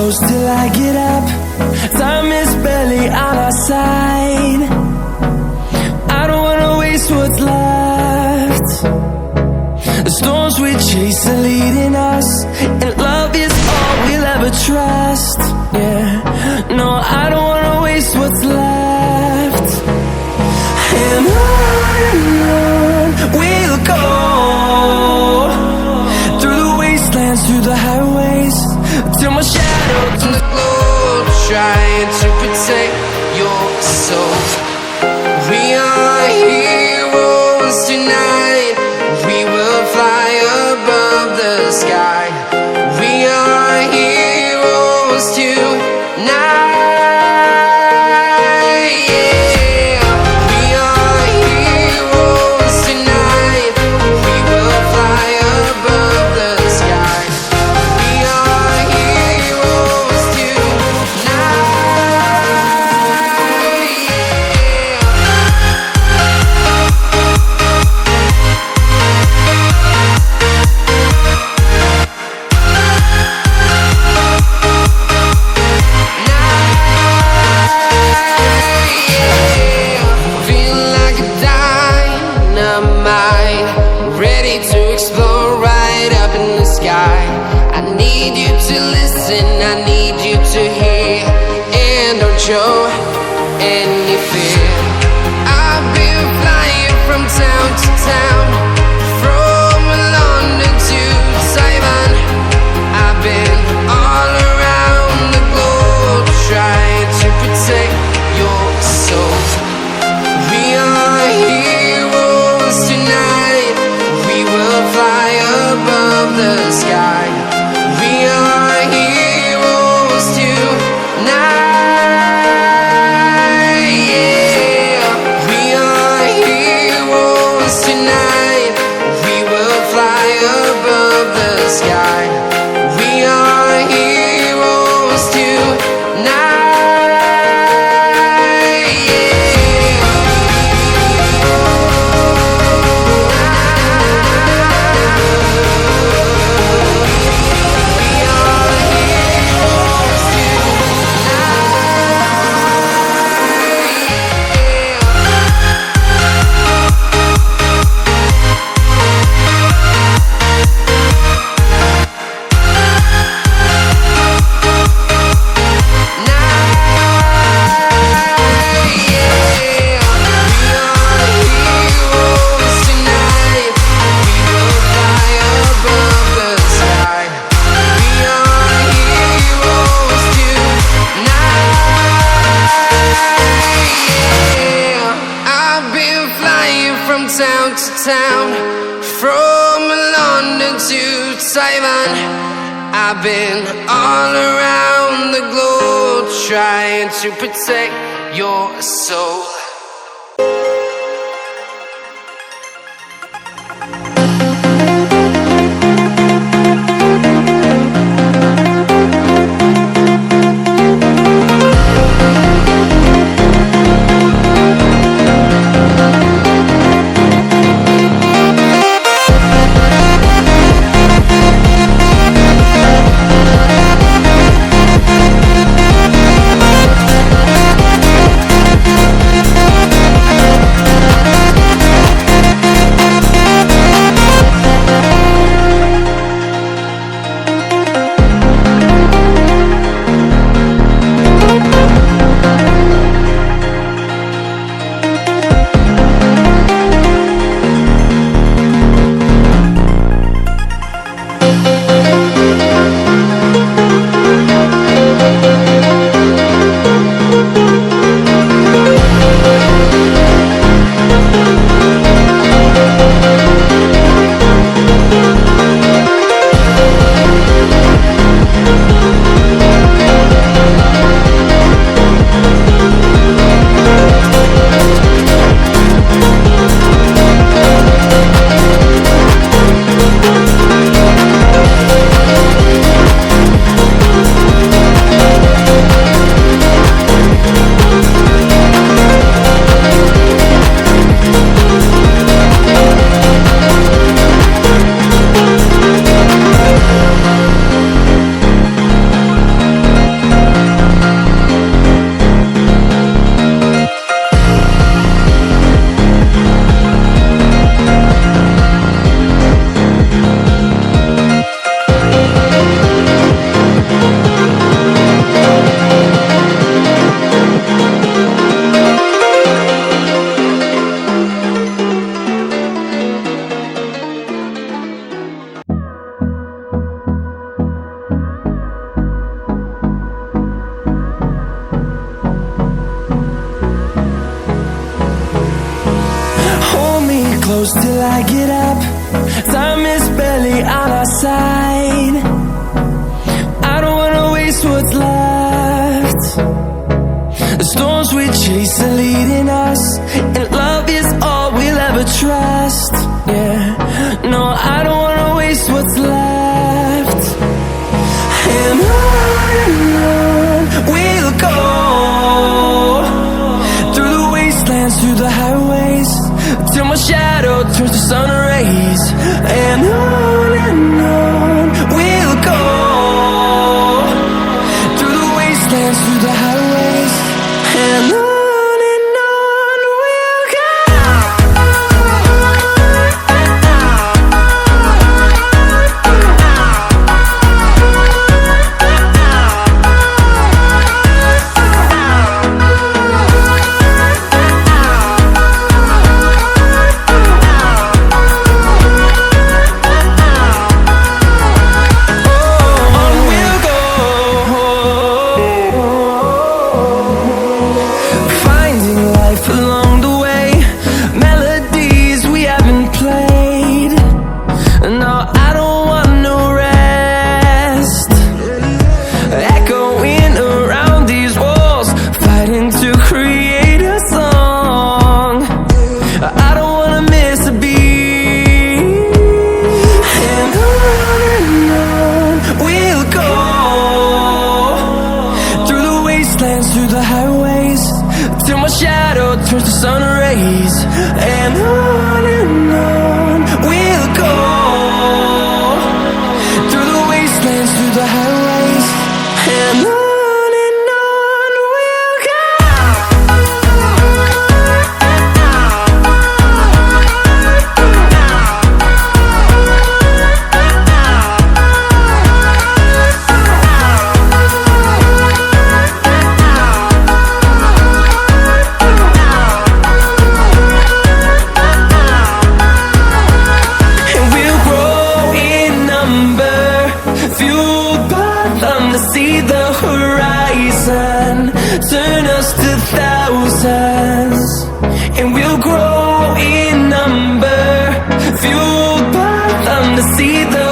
close till I get up. Time is barely on our side. I don't wanna waste what's left. The storms we chase are leading us, and love is all we'll ever trust. Yeah, no, I don't wanna waste what's left. And on we'll go, through the wastelands, through the highways, till my shadow turns to gold, trying to protect your soul. We are heroes tonight. We will fly above the sky. We are heroes tonight. Show any fear. I've been flying from town to town, from London to Taiwan. I've been all around the globe, trying to protect your soul. We are heroes tonight. We will fly above the sky. We are heroes tonight. Town to town, from London to Taiwan. I've been all around the globe, trying to protect your soul. close till I get up. Time is barely on our side. I don't wanna waste what's left. The storms we chase are leading us, and love is all we'll ever trust. Yeah, no, I don't wanna waste what's left. And on we'll go, through the wastelands, through the highways, till my shadow turns to sun rays. And on we'll go, through the wastelands, through the highways, and on we'll go. Along the way, melodies we haven't played. No, I don't want no rest. Echoing around these walls, fighting to create a song. I don't wanna miss a beat. And on we'll go, through the wastelands, through the highways, till my shadow turns to sun rays. And on we'll go, through the wastelands, through the highways, and on we'll go. Fueled by them to see the horizon, turn us to thousands, and we'll grow in number. Fueled by them to see the